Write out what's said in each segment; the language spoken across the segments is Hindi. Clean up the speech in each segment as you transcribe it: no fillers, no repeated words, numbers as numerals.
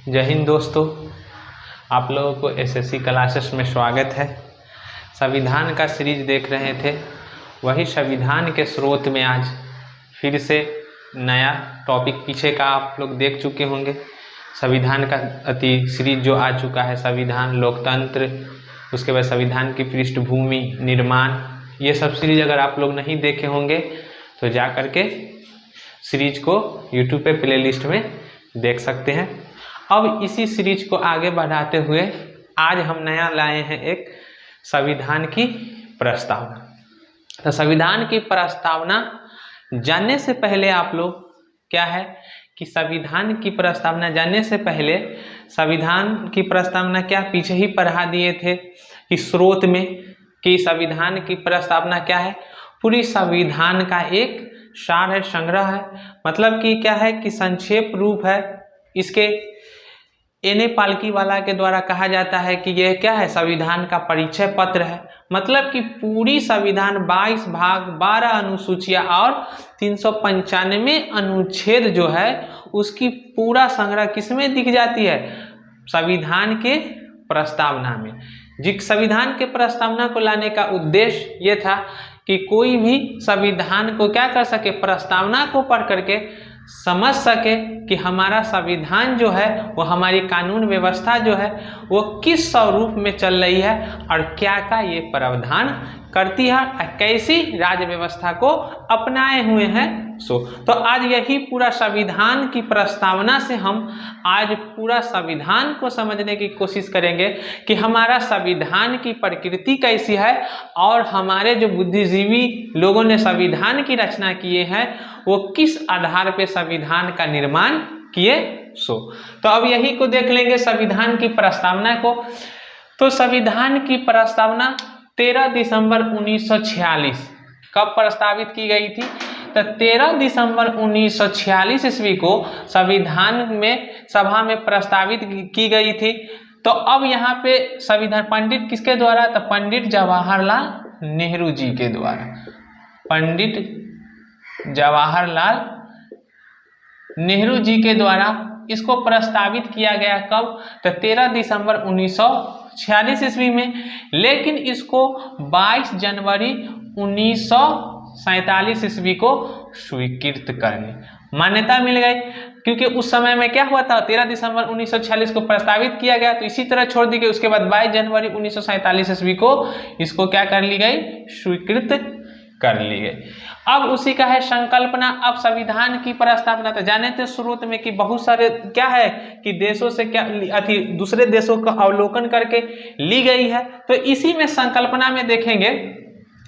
जय हिंद दोस्तों, आप लोगों को एसएससी क्लासेस में स्वागत है। संविधान का सीरीज देख रहे थे, वही संविधान के स्रोत में आज फिर से नया टॉपिक पीछे का आप लोग देख चुके होंगे। संविधान का सीरीज जो आ चुका है, संविधान, लोकतंत्र, उसके बाद संविधान की पृष्ठभूमि, निर्माण, ये सब सीरीज अगर आप लोग नहीं देखे होंगे तो जा करके सीरीज को यूट्यूब पे प्लेलिस्ट में देख सकते हैं। अब इसी सीरीज को आगे बढ़ाते हुए आज हम नया लाए हैं एक संविधान की प्रस्तावना। तो संविधान की प्रस्तावना जानने से पहले आप लोग क्या है कि संविधान की प्रस्तावना जानने से पहले संविधान की प्रस्तावना क्या पीछे ही पढ़ा दिए थे कि स्रोत में कि संविधान की प्रस्तावना क्या है, पूरी संविधान का एक सार है, संग्रह है। मतलब कि क्या है कि संक्षेप रूप है। इसके एन पालकीवाला के द्वारा कहा जाता है कि यह क्या है, संविधान का परिचय पत्र है। मतलब कि पूरी संविधान 22 भाग, 12 अनुसूचियां और 395 अनुच्छेद जो है उसकी पूरा संग्रह किसमें दिख जाती है, संविधान के प्रस्तावना में। जिस संविधान के प्रस्तावना को लाने का उद्देश्य ये था कि कोई भी संविधान को क्या कर सके, प्रस्तावना को पढ़ करके समझ सके कि हमारा संविधान जो है वो हमारी कानून व्यवस्था जो है वो किस स्वरूप में चल रही है और क्या का ये प्रावधान करती है और कैसी राज्य व्यवस्था को अपनाए हुए हैं। तो आज यही पूरा संविधान की प्रस्तावना से हम आज पूरा संविधान को समझने की कोशिश करेंगे कि हमारा संविधान की प्रकृति कैसी है और हमारे जो बुद्धिजीवी लोगों ने संविधान की रचना किए हैं वो किस आधार पे संविधान का निर्माण किए। तो अब यही को देख लेंगे संविधान की प्रस्तावना को। तो संविधान की प्रस्तावना 13 दिसंबर 1946 कब प्रस्तावित की गई थी, तो 13 दिसंबर 1946 ईस्वी को संविधान में सभा में प्रस्तावित की गई थी। तो अब यहाँ पे संविधान पंडित किसके द्वारा, तो पंडित जवाहरलाल नेहरू जी के द्वारा, पंडित जवाहरलाल नेहरू जी के द्वारा इसको प्रस्तावित किया गया। कब, तो 13 दिसंबर 1946 ईस्वी में। लेकिन इसको 22 जनवरी 1947 ईस्वी को स्वीकृत करने मान्यता मिल गई। क्योंकि उस समय में क्या हुआ था, 13 दिसंबर 1946 को प्रस्तावित किया गया तो इसी तरह छोड़ दी गई। उसके बाद 22 जनवरी 1947 ईस्वी को इसको क्या कर ली गई, स्वीकृत कर ली गई। अब उसी का है संकल्पना। अब संविधान की प्रस्तावना तो जाने थे स्रोत में कि बहुत सारे क्या है कि देशों से क्या दूसरे देशों का अवलोकन करके ली गई है। तो इसी में संकल्पना में देखेंगे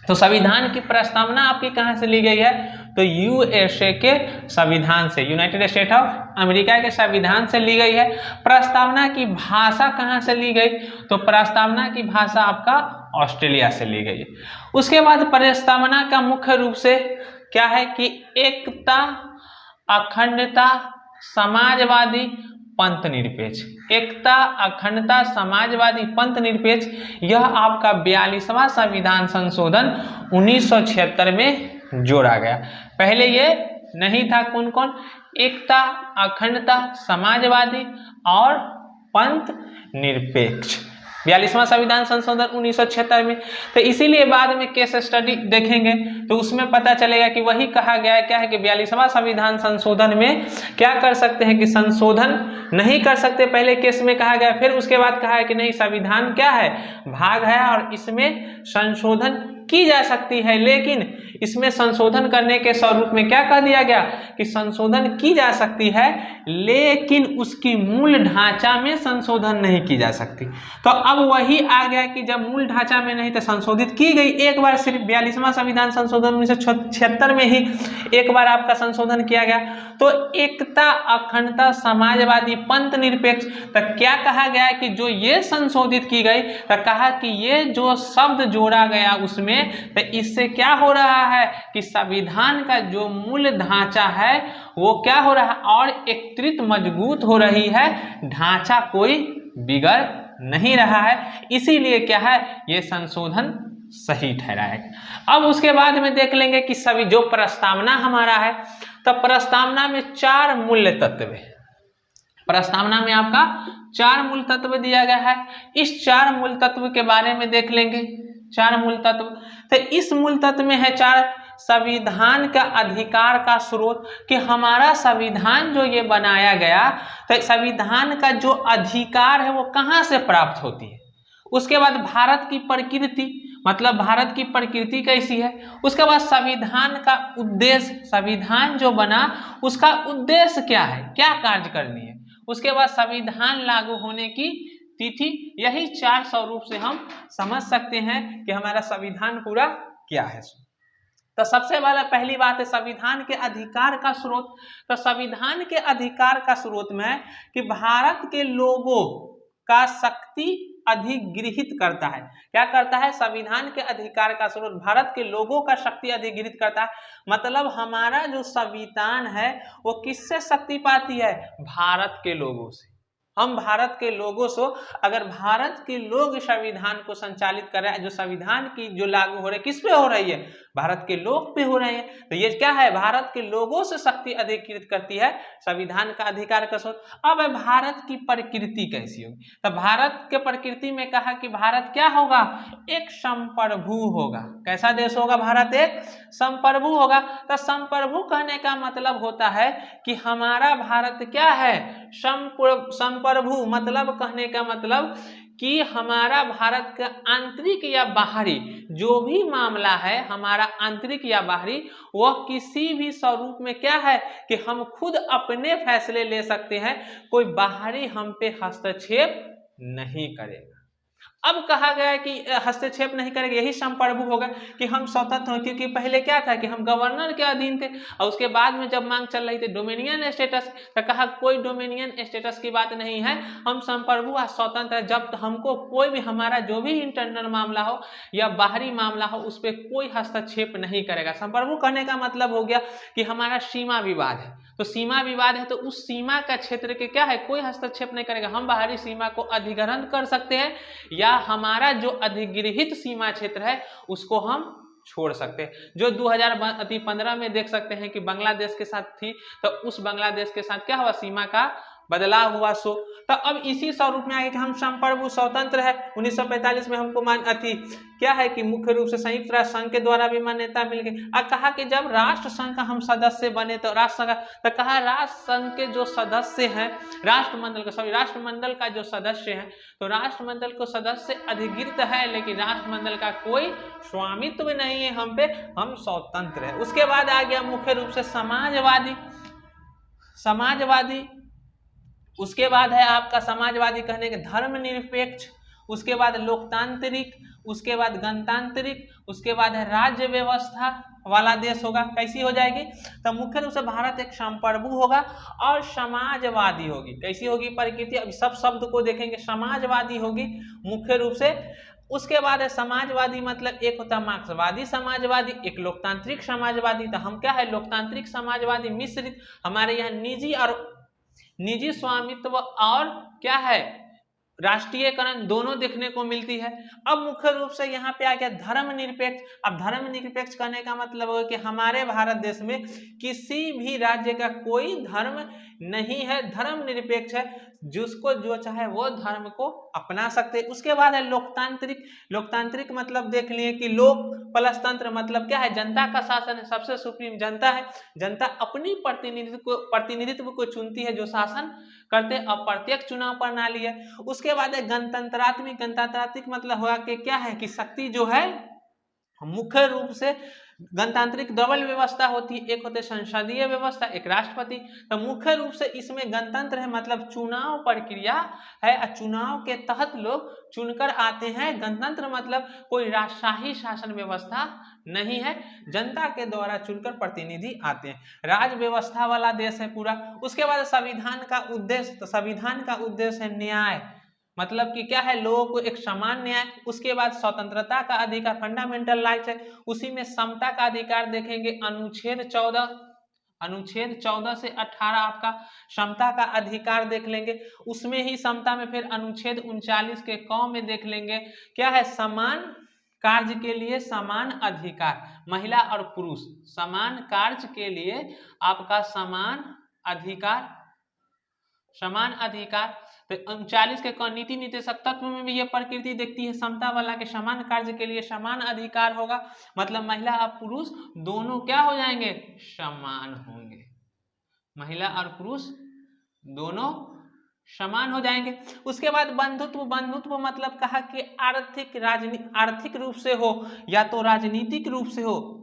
तो संविधान की प्रस्तावना आपकी कहाँ से ली गई है, तो यूएसए के संविधान से, यूनाइटेड स्टेट ऑफ अमेरिका के संविधान से ली गई है। प्रस्तावना की भाषा कहाँ से ली गई, तो प्रस्तावना की भाषा आपका ऑस्ट्रेलिया से ली गई है। उसके बाद प्रस्तावना का मुख्य रूप से क्या है कि एकता, अखंडता, समाजवादी, पंथ निरपेक्ष, एकता, अखंडता, समाजवादी, पंथ निरपेक्ष, यह आपका 42वां संविधान संशोधन 1976 में जोड़ा गया। पहले ये नहीं था। कौन कौन, एकता, अखंडता, समाजवादी और पंथ निरपेक्ष, 42वां संविधान संशोधन 1976 में। तो इसीलिए बाद में केस स्टडी देखेंगे तो उसमें पता चलेगा कि वही कहा गया है क्या है कि 42वां संविधान संशोधन में क्या कर सकते हैं कि संशोधन नहीं कर सकते, पहले केस में कहा गया। फिर उसके बाद कहा है कि नहीं, संविधान क्या है, भाग है और इसमें संशोधन की जा सकती है। लेकिन इसमें संशोधन करने के स्वरूप में क्या कह दिया गया कि संशोधन की जा सकती है लेकिन उसकी मूल ढांचा में संशोधन नहीं की जा सकती। तो अब वही आ गया कि जब मूल ढांचा में नहीं तो संशोधित की गई एक बार, सिर्फ 42वां संविधान संशोधन 1976 में ही एक बार आपका संशोधन किया गया। तो एकता, अखंडता, समाजवादी, पंथ निरपेक्ष, तो क्या कहा गया कि जो ये संशोधित की गई तो कहा कि ये जो शब्द जोड़ा गया उसमें, तो इससे क्या हो रहा है कि संविधान का जो मूल ढांचा है वो क्या हो रहा है और एकत्रित मजबूत हो रही है, ढांचा कोई बिगड़ नहीं रहा है। इसीलिए क्या है, ये संशोधन सही ठहराएगा। अब उसके बाद में देख लेंगे कि सभी जो प्रस्तावना हमारा है, तो प्रस्तावना में 4 मूल्य तत्व है। प्रस्तावना में आपका 4 मूल तत्व दिया गया है। इस 4 मूल तत्व के बारे में देख लेंगे। 4 मूल तत्व, तो इस मूल तत्व में है 4 संविधान का अधिकार का स्रोत, कि हमारा संविधान जो ये बनाया गया, तो संविधान का जो अधिकार है वो कहाँ से प्राप्त होती है। उसके बाद भारत की प्रकृति, मतलब भारत की प्रकृति कैसी है। उसके बाद संविधान का उद्देश्य, संविधान जो बना उसका उद्देश्य क्या है, क्या कार्य करनी है। उसके बाद संविधान लागू होने की तिथि। यही 4 स्वरूप से हम समझ सकते हैं कि हमारा संविधान पूरा क्या है। तो सबसे पहली बात है संविधान के अधिकार का स्रोत। तो संविधान के अधिकार का स्रोत में है कि भारत के लोगों का शक्ति अधिगृहित करता है। क्या करता है, संविधान के अधिकार का स्रोत भारत के लोगों का शक्ति अधिगृहित करता है। मतलब हमारा जो संविधान है वो किससे शक्ति पाती है, भारत के लोगों से। हम भारत के लोगों से, अगर भारत के लोग संविधान को संचालित कर रहे हैं, जो संविधान की जो लागू हो रही है किस पे हो रही है, भारत के लोग पे हो रहे हैं। तो ये क्या है, भारत के लोगों से शक्ति अधिकृत करती है संविधान का अधिकार का स्रोत। अब भारत की प्रकृति कैसी होगी, तो भारत के प्रकृति में कहा कि भारत क्या होगा, एक संप्रभु होगा। कैसा देश होगा भारत, एक संप्रभु होगा। तो संप्रभु कहने का मतलब होता है कि हमारा भारत क्या है, संप्रभु, मतलब कहने का मतलब कि हमारा भारत का आंतरिक या बाहरी जो भी मामला है, हमारा आंतरिक या बाहरी, वह किसी भी स्वरूप में क्या है कि हम खुद अपने फैसले ले सकते हैं, कोई बाहरी हम पे हस्तक्षेप नहीं करेगा। अब कहा गया है कि हस्तक्षेप नहीं करेगा, यही संप्रभु होगा कि हम स्वतंत्र हो। क्योंकि पहले क्या था कि हम गवर्नर के अधीन थे, और उसके बाद में जब मांग चल रही थी डोमिनियन स्टेटस, तो कहा कोई डोमिनियन स्टेटस की बात नहीं है, हम संप्रभु और स्वतंत्र है। जब हमको कोई भी, हमारा जो भी इंटरनल मामला हो या बाहरी मामला हो, उस पर कोई हस्तक्षेप नहीं करेगा। संप्रभु कहने का मतलब हो गया कि हमारा सीमा विवाद है, तो सीमा विवाद है तो उस सीमा का क्षेत्र के क्या है, कोई हस्तक्षेप नहीं करेगा। हम बाहरी सीमा को अधिग्रहण कर सकते हैं, या हमारा जो अधिगृहित सीमा क्षेत्र है उसको हम छोड़ सकते हैं। जो 2015 में देख सकते हैं कि बांग्लादेश के साथ थी, तो उस बांग्लादेश के साथ क्या हुआ, सीमा का बदलाव हुआ। सो तो अब इसी स्वरूप में आगे कि हम संप्रभु स्वतंत्र है। 1945 में हमको क्या है कि मुख्य रूप से संयुक्त राष्ट्र संघ के द्वारा भी मान्यता मिल गई। और कहा कि जब राष्ट्र संघ का हम सदस्य बने, तो राष्ट्र संघ, तो कहा राष्ट्र संघ के जो सदस्य हैं, राष्ट्रमंडल का जो सदस्य है, तो राष्ट्रमंडल को सदस्य अधिकृत है, लेकिन राष्ट्रमंडल का कोई स्वामित्व नहीं है हम पे, हम स्वतंत्र है। उसके बाद आ गया मुख्य रूप से समाजवादी। उसके बाद है आपका समाजवादी कहने के धर्मनिरपेक्ष, उसके बाद लोकतांत्रिक, उसके बाद गणतांत्रिक, उसके बाद है राज्य व्यवस्था वाला देश होगा। कैसी हो जाएगी, तो मुख्य रूप से भारत एक संप्रभु होगा और समाजवादी होगी। कैसी होगी प्रकृति, अभी सब शब्द को देखेंगे। समाजवादी होगी मुख्य रूप से। उसके बाद है समाजवादी, मतलब एक होता है मार्क्सवादी समाजवादी, एक लोकतांत्रिक समाजवादी। तो हम क्या है, लोकतांत्रिक समाजवादी मिश्रित, हमारे यहाँ निजी स्वामित्व और क्या है, राष्ट्रीयकरण दोनों देखने को मिलती है। अब मुख्य रूप से यहाँ पे आ गया धर्मनिरपेक्ष। अब धर्मनिरपेक्ष करने का मतलब है कि हमारे भारत देश में किसी भी राज्य का कोई धर्म नहीं है, धर्मनिरपेक्ष है, जिसको जो चाहे वो धर्म को अपना सकते। उसके बाद है लोकतांत्रिक मतलब देख लिए कि लोक प्लस तंत्र, मतलब क्या है, जनता का शासन है, सबसे सुप्रीम जनता है, जनता अपनी प्रतिनिधित्व को चुनती है, जो शासन करते अप्रत्यक्ष चुनाव प्रणाली है। उसके बाद है गणतंत्रात्मक मतलब हुआ कि क्या है कि शक्ति जो है मुख्य रूप से गणतांत्रिक डबल व्यवस्था होती है, एक होते संसदीय व्यवस्था, एक राष्ट्रपति। तो मुख्य रूप से इसमें गणतंत्र है, मतलब चुनाव प्रक्रिया है, चुनाव के तहत लोग चुनकर आते हैं। गणतंत्र मतलब कोई राजशाही शासन व्यवस्था नहीं है, जनता के द्वारा चुनकर प्रतिनिधि आते हैं, राज व्यवस्था वाला देश है पूरा। उसके बाद संविधान का उद्देश्य, तो संविधान का उद्देश्य है न्याय, मतलब कि क्या है, लोगों को एक समान न्याय। उसके बाद स्वतंत्रता का अधिकार, फंडामेंटल राइट्स है, उसी में समता का अधिकार देखेंगे, अनुच्छेद 14 से 18 आपका समता का अधिकार देख लेंगे। उसमें ही समता में फिर अनुच्छेद 39 के क में देख लेंगे, क्या है, समान कार्य के लिए समान अधिकार, महिला और पुरुष समान कार्य के लिए आपका समान अधिकार, समान अधिकार। तो 39 के नीति निदेशक तत्व में भी ये प्रकृति देखती है समता वाला के समान कार्य के लिए समान अधिकार होगा, मतलब महिला और पुरुष दोनों क्या हो जाएंगे, समान होंगे, महिला और पुरुष दोनों समान हो जाएंगे। उसके बाद बंधुत्व, बंधुत्व मतलब कहा कि आर्थिक रूप से हो या तो राजनीतिक रूप से हो,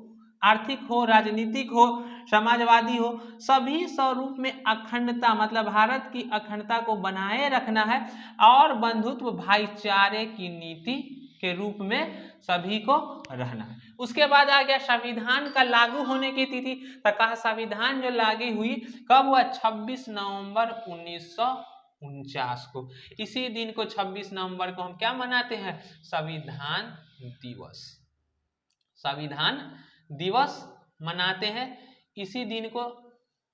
आर्थिक हो, राजनीतिक हो, समाजवादी हो, सभी स्वरूप में अखंडता मतलब भारत की अखंडता को बनाए रखना है, और बंधुत्व भाईचारे की नीति के रूप में सभी को रहना है। उसके बाद आ गया संविधान का लागू होने की तिथि। तो कहा संविधान जो लागू हुई कब हुआ, 26 नवंबर 1949 को। इसी दिन को 26 नवंबर को हम क्या मनाते हैं, संविधान दिवस, संविधान दिवस मनाते हैं। इसी दिन को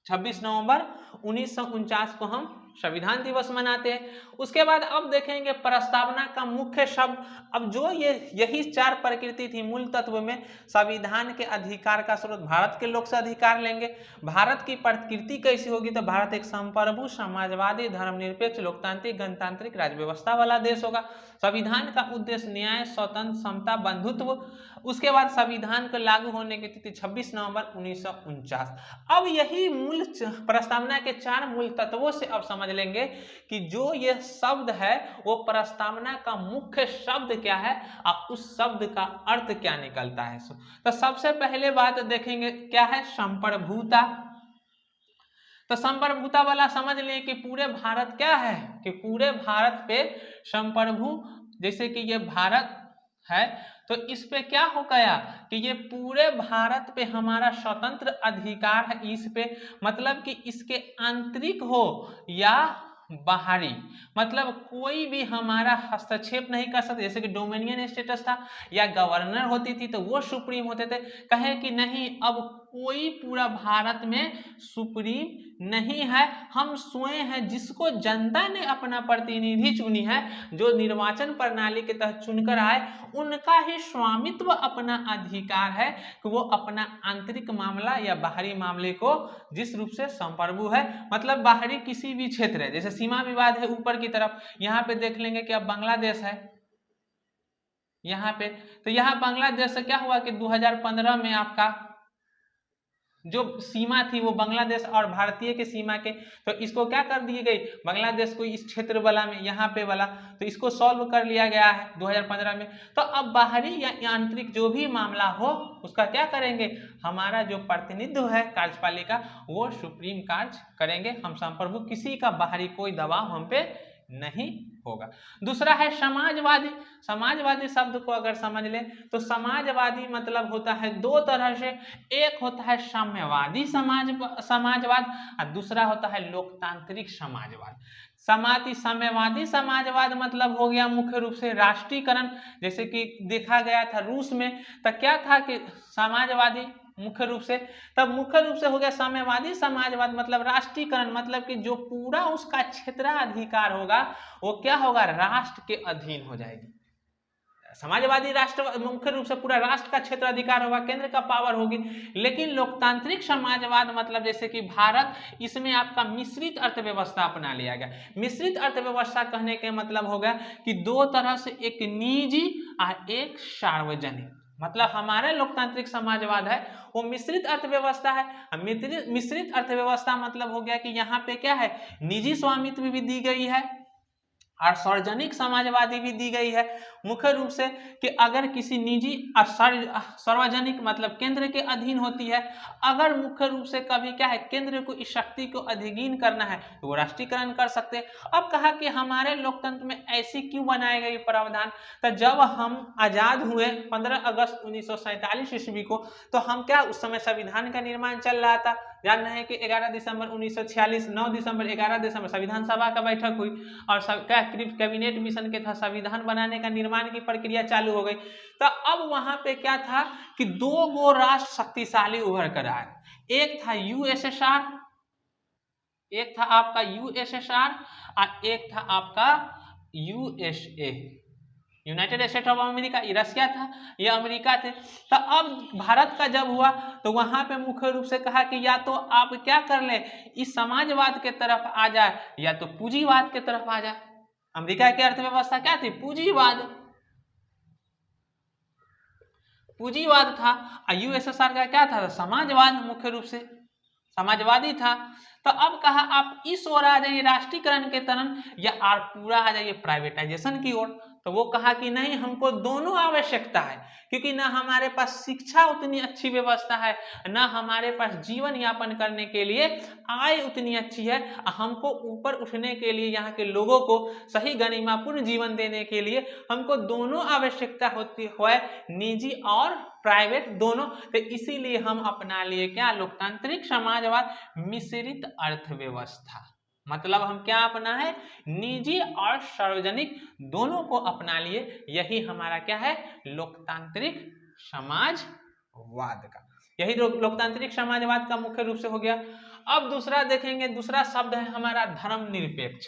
26 नवंबर 1949 को हम संविधान दिवस मनाते हैं। उसके बाद अब देखेंगे प्रस्तावना का मुख्य शब्द। अब जो यही चार प्रकृति थी मूल तत्व में, संविधान के अधिकार का स्रोत भारत के लोग से अधिकार लेंगे। भारत की प्रकृति कैसी होगी, तो भारत एक संप्रभु समाजवादी धर्मनिरपेक्ष लोकतांत्रिक गणतांत्रिक राज्य व्यवस्था वाला देश होगा। संविधान का उद्देश्य न्याय, स्वतंत्र, समता, बंधुत्व। उसके बाद संविधान को लागू होने की तिथि 26 नवंबर 1949। अब यही मूल प्रस्तावना के चार मूल तत्वों से अब समझ लेंगे कि जो ये शब्द है वो प्रस्तावना का मुख्य शब्द क्या है और उस शब्द का अर्थ क्या निकलता है। तो सबसे पहले बात देखेंगे क्या है, संप्रभुता। तो संप्रभुता वाला समझ लिए कि पूरे भारत क्या है, कि पूरे भारत पे संप्रभु, जैसे कि ये भारत है तो इस पे क्या हो गया कि ये पूरे भारत पे हमारा स्वतंत्र अधिकार है इस पे, मतलब कि इसके आंतरिक हो या बाहरी, मतलब कोई भी हमारा हस्तक्षेप नहीं कर सकता। जैसे कि डोमिनियन स्टेटस था या गवर्नर होती थी तो वो सुप्रीम होते थे, कहे कि नहीं अब कोई पूरा भारत में सुप्रीम नहीं है, हम स्वयं हैं जिसको जनता ने अपना प्रतिनिधि चुनी है, जो निर्वाचन प्रणाली के तहत चुनकर आए, उनका ही स्वामित्व अपना अधिकार है कि वो अपना आंतरिक मामला या बाहरी मामले को जिस रूप से संप्रभु है, मतलब बाहरी किसी भी क्षेत्र है, जैसे सीमा विवाद है ऊपर की तरफ, यहाँ पे देख लेंगे कि अब बांग्लादेश है यहाँ पे, तो यहाँ बांग्लादेश से क्या हुआ कि 2015 में आपका जो सीमा थी वो बांग्लादेश और भारतीय के सीमा के, तो इसको क्या कर दी गई, बांग्लादेश को इस क्षेत्र वाला में यहाँ पे वाला, तो इसको सॉल्व कर लिया गया है 2015 में। तो अब बाहरी या आंतरिक जो भी मामला हो उसका क्या करेंगे, हमारा जो प्रतिनिधित्व है कार्यपालिका वो सुप्रीम कार्य करेंगे, हम संप्रभु, किसी का बाहरी कोई दबाव हम पे नहीं होगा। दूसरा है समाजवादी। समाजवादी शब्द को अगर समझ लें तो समाजवादी मतलब होता है दो तरह से, एक होता है साम्यवादी समाजवाद और दूसरा होता है लोकतांत्रिक समाजवाद। साम्यवादी समाजवाद मतलब हो गया मुख्य रूप से राष्ट्रीयकरण, जैसे कि देखा गया था रूस में, तो क्या था कि समाजवादी मुख्य रूप से, तब मुख्य रूप से हो गया साम्यवादी समाजवाद मतलब राष्ट्रीयकरण, मतलब कि जो पूरा उसका क्षेत्राधिकार होगा वो क्या होगा, राष्ट्र के अधीन हो जाएगी। समाजवादी राष्ट्र मुख्य रूप से पूरा राष्ट्र का क्षेत्राधिकार होगा, केंद्र का पावर होगी। लेकिन लोकतांत्रिक समाजवाद मतलब जैसे कि भारत, इसमें आपका मिश्रित अर्थव्यवस्था अपना लिया गया। मिश्रित अर्थव्यवस्था कहने के मतलब होगा कि दो तरह से, एक निजी और एक सार्वजनिक, मतलब हमारे लोकतांत्रिक समाजवाद है वो मिश्रित अर्थव्यवस्था है। मिश्रित अर्थव्यवस्था मतलब हो गया कि यहाँ पे क्या है, निजी स्वामित्व भी दी गई है और सार्वजनिक समाजवादी भी दी गई है, मुख्य रूप से कि अगर किसी निजी और सार्वजनिक मतलब केंद्र के अधीन होती है, अगर मुख्य रूप से कभी क्या है केंद्र को इस शक्ति को अधिहीन करना है तो वो राष्ट्रीयकरण कर सकते हैं। अब कहा कि हमारे लोकतंत्र में ऐसी क्यों बनाया गया प्रावधान, तो जब हम आजाद हुए 15 अगस्त 1947 ईस्वी को, तो हम क्या उस समय संविधान का निर्माण चल रहा था, जान रहे हैं कि 11 दिसंबर 1946, 9 दिसंबर 11 दिसंबर संविधान सभा का बैठक हुई और क्या कैबिनेट मिशन के था संविधान बनाने का निर्माण की प्रक्रिया चालू हो गई। तो अब वहां पे क्या था कि दो गो राष्ट्र शक्तिशाली उभर कर आए, एक था यूएसएसआर, एक था आपका यूएसएसआर और एक था आपका USA. United state of America, ये रसिया था, ये अमेरिका थे। तो अब भारत का जब हुआ तो वहां पे मुख्य रूप से कहा कि या तो आप क्या कर ले, इस समाजवाद के तरफ आ जाए या तो पूंजीवाद के तरफ आ जाए। अमेरिका की अर्थव्यवस्था क्या थी? पूंजीवाद, पूंजीवाद था। और यूएसएसआर का क्या था? समाजवाद, मुख्य रूप से समाजवादी था। तो अब कहा आप इस ओर आ जाइए राष्ट्रीयकरण के तरफ, या पूरा आ जाइए प्राइवेटाइजेशन की ओर। तो वो कहा कि नहीं, हमको दोनों आवश्यकता है, क्योंकि ना हमारे पास शिक्षा उतनी अच्छी व्यवस्था है, ना हमारे पास जीवन यापन करने के लिए आय उतनी अच्छी है। हमको ऊपर उठने के लिए, यहाँ के लोगों को सही गरिमापूर्ण जीवन देने के लिए हमको दोनों आवश्यकता होती है, निजी और प्राइवेट दोनों। तो इसीलिए हम अपना लिए क्या? लोकतांत्रिक समाजवाद, मिश्रित अर्थव्यवस्था। मतलब हम क्या अपना है? निजी और सार्वजनिक दोनों को अपना लिए। यही हमारा क्या है? लोकतांत्रिक समाजवाद का, यही लोकतांत्रिक समाजवाद का मुख्य रूप से हो गया। अब दूसरा देखेंगे, दूसरा शब्द है हमारा धर्मनिरपेक्ष।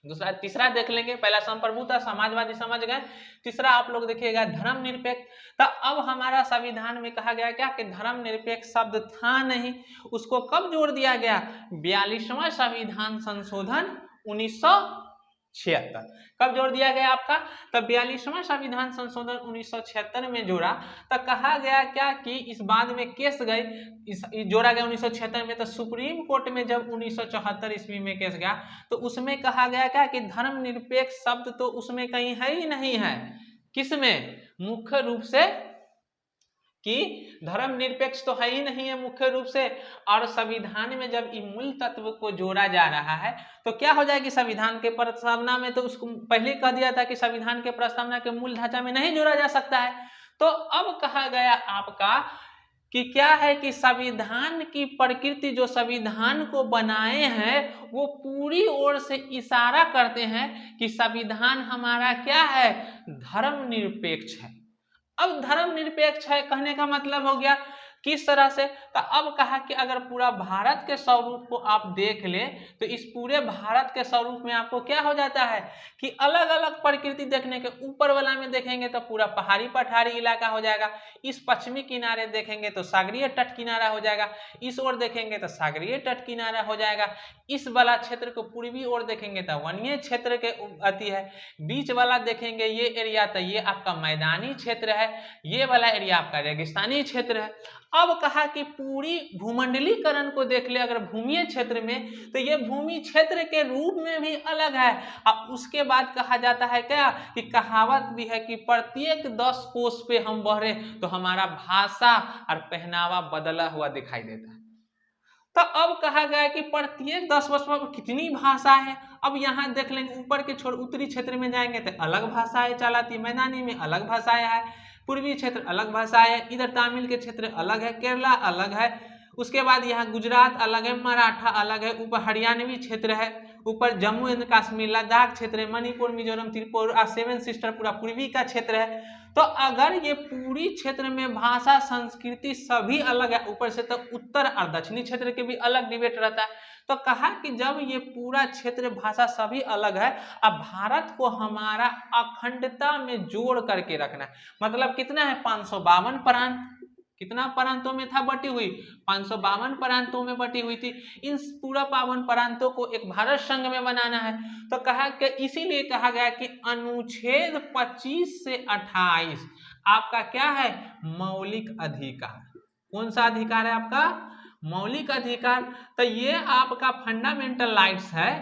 दूसरा, तीसरा देख लेंगे। पहला संप्रभुता समाजवादी समझ गए, तीसरा आप लोग देखिएगा धर्मनिरपेक्ष। तो अब हमारा संविधान में कहा गया क्या कि धर्मनिरपेक्ष शब्द था नहीं, उसको कब जोड़ दिया गया? 42वां संविधान संशोधन 1976। कब जोड़ दिया गया आपका? तब 42वां संविधान संशोधन 1976 में जोड़ा। तो कहा गया क्या कि इस बाद में केस गए, इस जोड़ा गया 1976 में। तो सुप्रीम कोर्ट में जब 1974 ईस्वी में केस गया तो उसमें कहा गया क्या कि धर्मनिरपेक्ष शब्द तो उसमें कहीं है ही नहीं है। किसमें? मुख्य रूप से कि धर्मनिरपेक्ष तो है ही नहीं है मुख्य रूप से। और संविधान में जब इन मूल तत्व को जोड़ा जा रहा है तो क्या हो जाएगी? संविधान के प्रस्तावना में तो उसको पहले कह दिया था कि संविधान के प्रस्तावना के मूल ढांचा में नहीं जोड़ा जा सकता है। तो अब कहा गया आपका कि क्या है कि संविधान की प्रकृति, जो संविधान को बनाए हैं वो पूरी ओर से इशारा करते हैं कि संविधान हमारा क्या है? धर्मनिरपेक्ष है। अब धर्मनिरपेक्ष है कहने का मतलब हो गया किस तरह से? तो अब कहा कि अगर पूरा भारत के स्वरूप को आप देख ले तो इस पूरे भारत के स्वरूप में आपको क्या हो जाता है कि अलग अलग प्रकृति देखने के। ऊपर वाला में देखेंगे तो पूरा पहाड़ी पठारी इलाका हो जाएगा, इस पश्चिमी किनारे देखेंगे तो सागरीय तट किनारा हो जाएगा, इस ओर देखेंगे तो सागरीय तट किनारा हो जाएगा, इस वाला क्षेत्र को पूर्वी ओर देखेंगे तो वन्य क्षेत्र के अति है, बीच वाला देखेंगे ये एरिया तो ये आपका मैदानी क्षेत्र है, ये वाला एरिया आपका रेगिस्तानी क्षेत्र है। अब कहा कि पूरी भूमंडलीकरण को देख ले अगर भूमि क्षेत्र में, तो ये भूमि क्षेत्र के रूप में भी अलग है। अब उसके बाद कहा जाता है क्या कि कहावत भी है कि प्रत्येक 10 कोस पे हम बढ़े तो हमारा भाषा और पहनावा बदला हुआ दिखाई देता है। तो अब कहा गया कि प्रत्येक 10 वर्ष में कितनी भाषा है। अब यहाँ देख लेंगे ऊपर के छोड़ उत्तरी क्षेत्र में जाएंगे तो अलग भाषाएं चलाती, मैदानी में अलग भाषाएं है, पूर्वी क्षेत्र अलग भाषाएं है, इधर तमिल के क्षेत्र अलग है, केरला अलग है, उसके बाद यहाँ गुजरात अलग है, मराठा अलग है, ऊपर हरियाणवी क्षेत्र है, ऊपर जम्मू एंड कश्मीर लद्दाख क्षेत्र है, मणिपुर मिजोरम त्रिपुरा सेवन सिस्टर पूरा पूर्वी का क्षेत्र है। तो अगर ये पूरी क्षेत्र में भाषा संस्कृति सभी अलग है, ऊपर से तो उत्तर और दक्षिणी क्षेत्र के भी अलग डिबेट रहता है। तो कहा कि जब ये पूरा क्षेत्र भाषा सभी अलग है, अब भारत को हमारा अखंडता में जोड़ करके रखना है। मतलब कितना है? 552 प्रांत। कितना प्रांतों में था बटी हुई? 552 प्रांतों में बटी हुई थी। इन पूरा 52 प्रांतों को एक भारत संघ में बनाना है। तो कहा कि इसीलिए कहा गया कि अनुच्छेद 25 से 28 आपका क्या है? मौलिक अधिकार। कौन सा अधिकार है आपका? मौलिक अधिकार। तो ये आपका फंडामेंटल राइट्स है।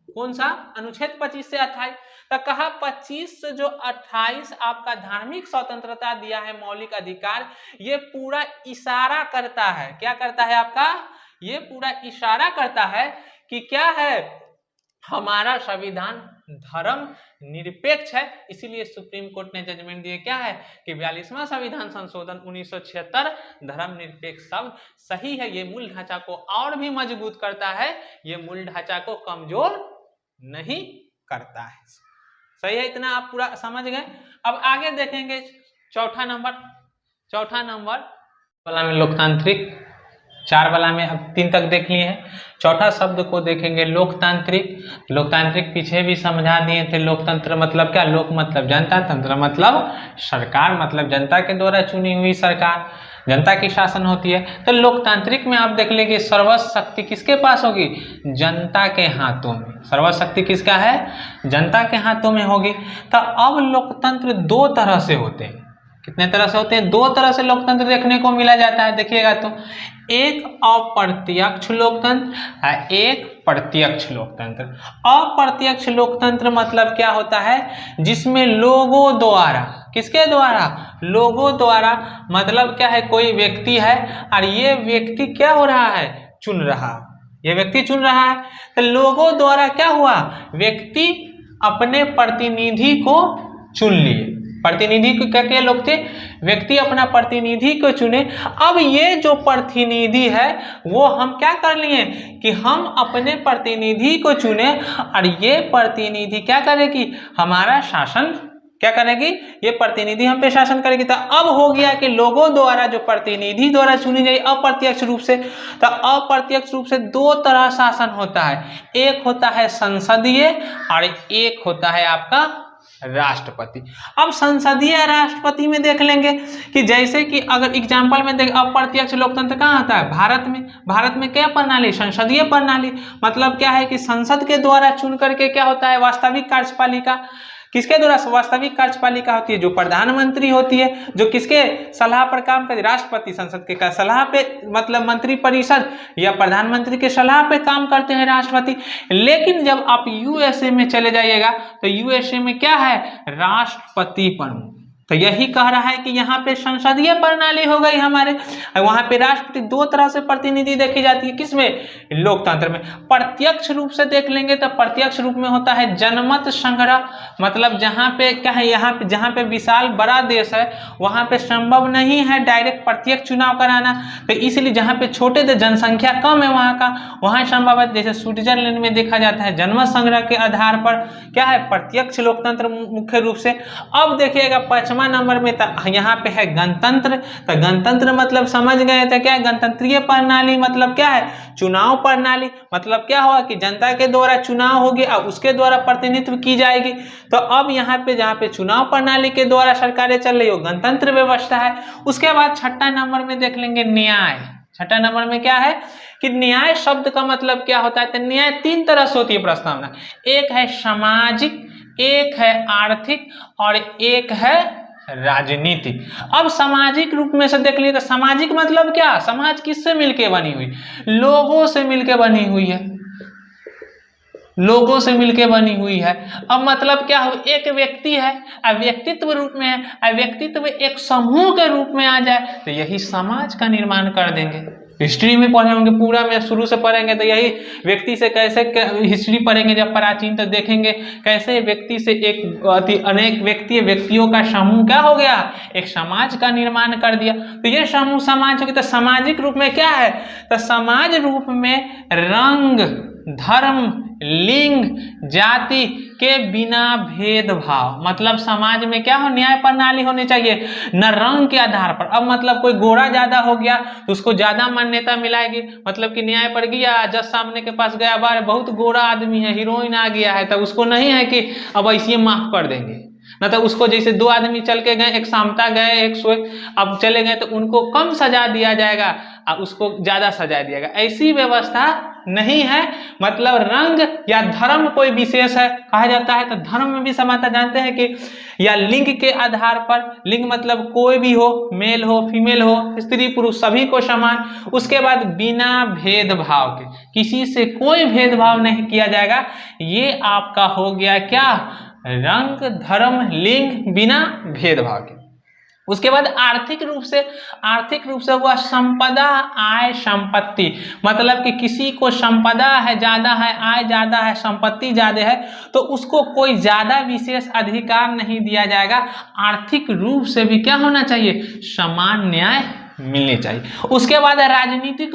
कौन सा? अनुच्छेद 25 से 28। तो कहा 25 से जो 28 आपका धार्मिक स्वतंत्रता दिया है, मौलिक अधिकार, ये पूरा इशारा करता है। क्या करता है आपका? ये पूरा इशारा करता है कि क्या है? हमारा संविधान धर्म निरपेक्ष है। इसीलिए सुप्रीम कोर्ट ने जजमेंट दिए क्या है कि 42वां संविधान संशोधन 1976 धर्म निरपेक्ष शब्द सही है। ये मूल ढांचा को और भी मजबूत करता है, ये मूल ढांचा को कमजोर नहीं करता है। सही है? इतना आप पूरा समझ गए। अब आगे देखेंगे चौथा नंबर वाला में लोकतांत्रिक 4 वाला में अब 3 तक देख लिए हैं। चौथा शब्द को देखेंगे लोकतांत्रिक। लोकतांत्रिक पीछे भी समझा दिए थे। लोकतंत्र मतलब क्या? लोक मतलब जनता, तंत्र मतलब सरकार, मतलब जनता के द्वारा चुनी हुई सरकार, जनता की शासन होती है। तो लोकतांत्रिक में आप देख लेंगे सर्वस्व शक्ति किसके पास होगी? जनता के हाथों में। सर्वस्व शक्ति किसका है? जनता के हाथों में होगी। तो अब लोकतंत्र 2 तरह से होते हैं। कितने तरह से होते हैं? 2 तरह से लोकतंत्र देखने को मिला जाता है। देखिएगा तो एक अप्रत्यक्ष लोकतंत्र, एक प्रत्यक्ष लोकतंत्र। अप्रत्यक्ष लोकतंत्र मतलब क्या होता है? जिसमें लोगों द्वारा, किसके द्वारा? लोगों द्वारा। मतलब क्या है? कोई व्यक्ति है और ये व्यक्ति क्या हो रहा है? चुन रहा, ये व्यक्ति चुन रहा है। तो लोगों द्वारा क्या हुआ? व्यक्ति अपने प्रतिनिधि को चुन लिए। प्रतिनिधि को क्या लोग थे? व्यक्ति अपना प्रतिनिधि को चुने। अब ये जो प्रतिनिधि है वो हम क्या कर लिए कि हम अपने प्रतिनिधि को चुने और ये प्रतिनिधि क्या करेगी? हमारा शासन क्या करेगी? ये प्रतिनिधि हम पे शासन करेगी। तो अब हो गया कि लोगों द्वारा जो प्रतिनिधि द्वारा चुनी गई अप्रत्यक्ष रूप से। तो अप्रत्यक्ष रूप से 2 तरह शासन होता है। एक होता है संसदीय और एक होता है आपका राष्ट्रपति। अब संसदीय राष्ट्रपति में देख लेंगे कि जैसे कि अगर एग्जाम्पल में देख, अप्रत्यक्ष लोकतंत्र कहाँ होता है? भारत में। भारत में क्या प्रणाली? संसदीय प्रणाली। मतलब क्या है कि संसद के द्वारा चुन करके क्या होता है? वास्तविक कार्यपालिका। किसके द्वारा वास्तविक कार्यपालिका होती है? जो प्रधानमंत्री होती है, जो किसके सलाह पर काम करती है? राष्ट्रपति। संसद के सलाह पे, मतलब मंत्री परिषद या प्रधानमंत्री के सलाह पे काम करते हैं राष्ट्रपति। लेकिन जब आप यूएसए में चले जाइएगा तो यूएसए में क्या है? राष्ट्रपति प्रमुख। तो यही कह रहा है कि यहाँ पे संसदीय प्रणाली हो गई हमारे, वहां पे राष्ट्रपति 2 तरह से प्रतिनिधि देखी जाती है। किसमें? लोकतंत्र में। प्रत्यक्ष रूप से देख लेंगे तो प्रत्यक्ष रूप में होता है जनमत संग्रह। मतलब जहाँ पे क्या है, यहाँ पे जहाँ पे विशाल बड़ा देश है वहाँ पे संभव नहीं है डायरेक्ट प्रत्यक्ष चुनाव कराना। तो इसलिए जहाँ पे छोटे जनसंख्या कम है वहाँ का, वहाँ संभव है। जैसे स्विट्जरलैंड में देखा जाता है जनमत संग्रह के आधार पर क्या है? प्रत्यक्ष लोकतंत्र मुख्य रूप से। अब देखिएगा 5वां नंबर में यहाँ पे है गणतंत्र। तो गणतंत्र मतलब समझ गए थे क्या? गणतंत्रीय प्रणाली मतलब क्या है? चुनाव प्रणाली। मतलब क्या हुआ कि जनता के द्वारा चुनाव होगी और उसके द्वारा प्रतिनिधित्व की जाएगी। तो अब यहाँ पे जहाँ पे चुनाव प्रणाली के द्वारा सरकारें चल रही हो, गणतंत्र व्यवस्था है। उसके बाद 6ठा नंबर में देख लेंगे न्याय। 6ठा नंबर में क्या है कि न्याय शब्द का मतलब क्या होता है? तो न्याय 3 तरह से होती है प्रस्तावना। एक है सामाजिक, एक है आर्थिक और एक है राजनीतिक। अब सामाजिक रूप में से देख लिए तो सामाजिक मतलब क्या? समाज किससे मिलके बनी हुई? लोगों से मिलके बनी हुई है। लोगों से मिलके बनी हुई है। अब मतलब क्या हो? एक व्यक्ति है, व्यक्तित्व रूप में है, व्यक्तित्व एक समूह के रूप में आ जाए तो यही समाज का निर्माण कर देंगे। हिस्ट्री में पढ़े होंगे, पूरा में शुरू से पढ़ेंगे तो यही व्यक्ति से कैसे हिस्ट्री पढ़ेंगे जब प्राचीन, तो देखेंगे कैसे व्यक्ति से एक अनेक व्यक्तियों का समूह क्या हो गया? एक समाज का निर्माण कर दिया। तो ये समूह समाज हो गया। तो सामाजिक रूप में क्या है? तो समाज रूप में रंग, धर्म, लिंग, जाति के बिना भेदभाव। मतलब समाज में क्या हो? न्याय प्रणाली होनी चाहिए, न रंग के आधार पर। अब मतलब कोई गोरा ज्यादा हो गया तो उसको ज्यादा मान्यता मिलाएगी। मतलब कि न्याय पर गया, जज सामने के पास गया, बार बहुत गोरा आदमी है, हीरोइन आ गया है, तो उसको नहीं है कि अब ऐसे माफ कर देंगे। न तो उसको जैसे 2 आदमी चल के गए, एक सामता गए, एक सोए, अब चले गए तो उनको कम सजा दिया जाएगा और उसको ज्यादा सजा दिया जाएगा। ऐसी व्यवस्था नहीं है। मतलब रंग या धर्म कोई विशेष है कहा जाता है। तो धर्म में भी समानता जानते हैं कि या लिंग के आधार पर, लिंग मतलब कोई भी हो, मेल हो, फीमेल हो, स्त्री पुरुष सभी को समान। उसके बाद बिना भेदभाव के, किसी से कोई भेदभाव नहीं किया जाएगा। ये आपका हो गया क्या? रंग, धर्म, लिंग बिना भेदभाव के। उसके बाद आर्थिक रूप से हुआ संपदा, आय, संपत्ति। मतलब कि किसी को संपदा है ज्यादा है, आय ज्यादा है, संपत्ति ज्यादा है तो उसको कोई ज्यादा विशेष अधिकार नहीं दिया जाएगा। आर्थिक रूप से भी क्या होना चाहिए? समान न्याय मिलनी चाहिए। उसके बाद है राजनीतिक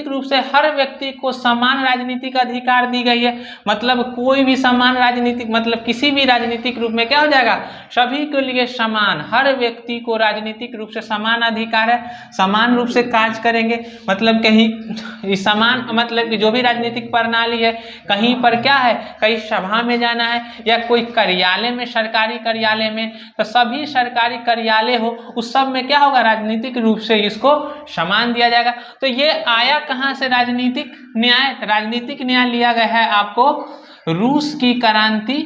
रूप से हर व्यक्ति को समान राजनीतिक अधिकार दी गई है। मतलब कोई भी समान राजनीतिक, मतलब किसी भी राजनीतिक रूप में क्या हो जाएगा, सभी के लिए समान, हर व्यक्ति को राजनीतिक रूप से समान अधिकार है, समान रूप से कार्य करेंगे। मतलब कहीं समान, मतलब कि जो भी राजनीतिक प्रणाली है, कहीं पर क्या है, कहीं सभा में जाना है या कोई कार्यालय में, सरकारी कार्यालय में, तो सभी सरकारी कार्यालय हो उस सब में क्या होगा, राजनीतिक रूप से इसको समान दिया जाएगा। तो ये आया कहाँ से राजनीतिक न्याय? राजनीतिक न्याय लिया गया है आपको रूस की क्रांति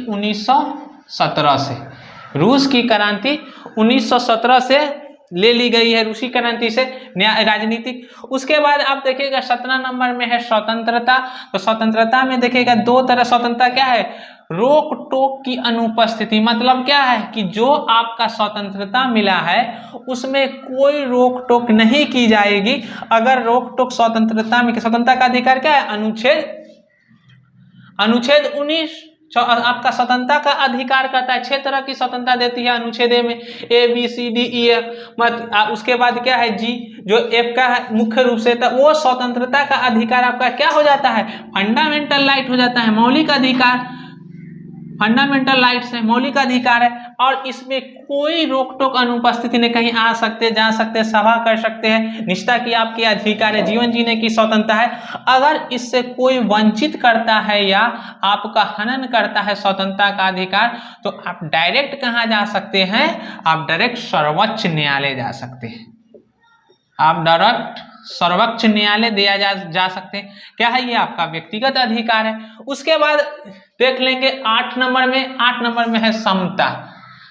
1917 से। रूस की क्रांति 1917 से ले ली गई है, रूसी क्रांति से न्याय राजनीतिक। उसके बाद आप देखिएगा 17 नंबर में है स्वतंत्रता। तो स्वतंत्रता में देखिएगा दो तरह स्वतंत्रता क्या है, रोक टोक की अनुपस्थिति। मतलब क्या है कि जो आपका स्वतंत्रता मिला है उसमें कोई रोक टोक नहीं की जाएगी। अगर रोक टोक स्वतंत्रता में, स्वतंत्रता का अधिकार क्या है, अनुच्छेद 19 आपका स्वतंत्रता का अधिकार करता है। 6 तरह की स्वतंत्रता देती है अनुच्छेद में, ABCDEF। उसके बाद क्या है जी, जो F का है मुख्य रूप से, तो वो स्वतंत्रता का अधिकार आपका क्या हो जाता है, फंडामेंटल राइट हो जाता है, मौलिक अधिकार। फंडामेंटल राइट्स है, मौलिक अधिकार है, और इसमें कोई रोक टोक अनुपस्थिति नहीं, कहीं आ सकते, जा सकते, सभा कर सकते हैं, निष्ठा की आपकी अधिकार है, जीवन जीने की स्वतंत्रता है। अगर इससे कोई वंचित करता है या आपका हनन करता है स्वतंत्रता का अधिकार, तो आप डायरेक्ट कहाँ जा सकते हैं, आप डायरेक्ट सर्वोच्च न्यायालय जा सकते हैं। आप डायरेक्ट सर्वोच्च न्यायालय दिया जा सकते हैं। क्या है, ये आपका व्यक्तिगत अधिकार है। उसके बाद देख लेंगे 8 नंबर में है समता।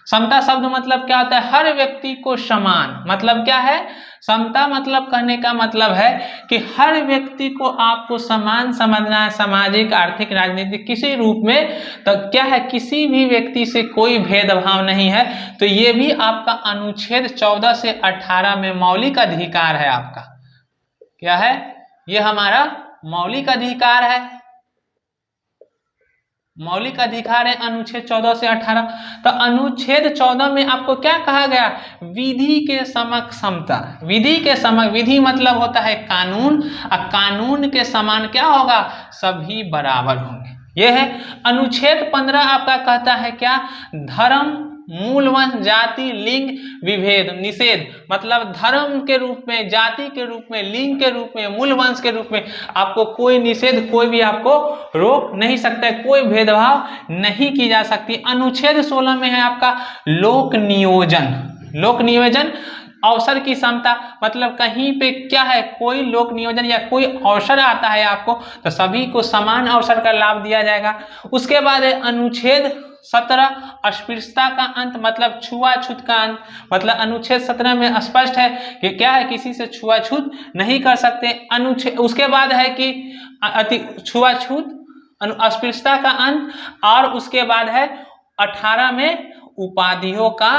समता शब्द मतलब क्या होता है, हर व्यक्ति को समान। मतलब क्या है, समता मतलब कहने का मतलब है कि हर व्यक्ति को आपको समान समझना है, सामाजिक, आर्थिक, राजनीतिक किसी रूप में। तो क्या है, किसी भी व्यक्ति से कोई भेदभाव नहीं है। तो ये भी आपका अनुच्छेद 14 से 18 में मौलिक अधिकार है आपका। क्या है, ये हमारा मौलिक अधिकार है, मौलिक अधिकार है अनुच्छेद 14 से 18। तो अनुच्छेद 14 में आपको क्या कहा गया, विधि के समक्ष समता। विधि के समक्ष, विधि मतलब होता है कानून, और कानून के समान क्या होगा, सभी बराबर होंगे। यह है अनुच्छेद 15 आपका कहता है क्या, धर्म, मूल वंश, जाति, लिंग, विभेद निषेध। मतलब धर्म के रूप में, जाति के रूप में, लिंग के रूप में, मूल वंश के रूप में आपको कोई निषेध, कोई भी आपको रोक नहीं सकता है, कोई भेदभाव नहीं की जा सकती। अनुच्छेद 16 में है आपका लोक नियोजन। लोक नियोजन, अवसर की समता। मतलब कहीं पे क्या है, कोई लोक नियोजन या कोई अवसर आता है आपको, तो सभी को समान अवसर का लाभ दिया जाएगा। उसके बाद है अनुच्छेद 17 अस्पृश्यता का अंत, मतलब छुआछूत का अंत। मतलब अनुच्छेद 17 में स्पष्ट है कि क्या है, किसी से छुआछूत नहीं कर सकते। अनुच्छेद, उसके बाद है कि छुआछूत, अस्पृश्यता का अंत, और उसके बाद है 18 में उपाधियों का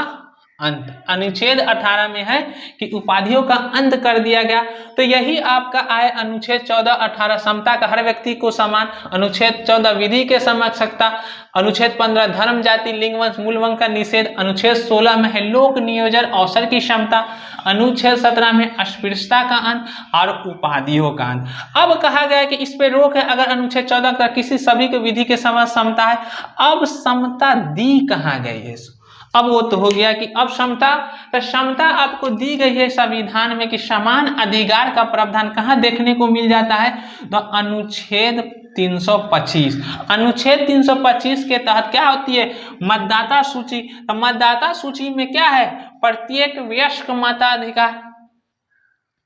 अंत। अनुच्छेद 18 में है कि उपाधियों का अंत कर दिया गया। तो यही आपका आए अनुच्छेद 14, 18 समता का, हर व्यक्ति को समान। अनुच्छेद 14 विधि के समक्षता। अनुच्छेद 15 धर्म, जाति, लिंग, वंश, मूल वंश का निषेध। अनुच्छेद 16 में है लोक नियोजन, अवसर की क्षमता। अनुच्छेद 17 में अस्पृश्यता का अंत और उपाधियों का अंत। अब कहा गया कि इस पे रोक है अगर अनुच्छेद 14 का किसी सभी को विधि के समक्ष समता है। अब समता दी कहाँ गई है, अब वो तो हो गया कि अब समता, तो समता आपको दी गई है संविधान में कि समान अधिकार का प्रावधान कहाँ देखने को मिल जाता है, तो अनुच्छेद 325। अनुच्छेद 325 के तहत क्या होती है, मतदाता सूची। तो मतदाता सूची में क्या है, प्रत्येक वयस्क मताधिकार।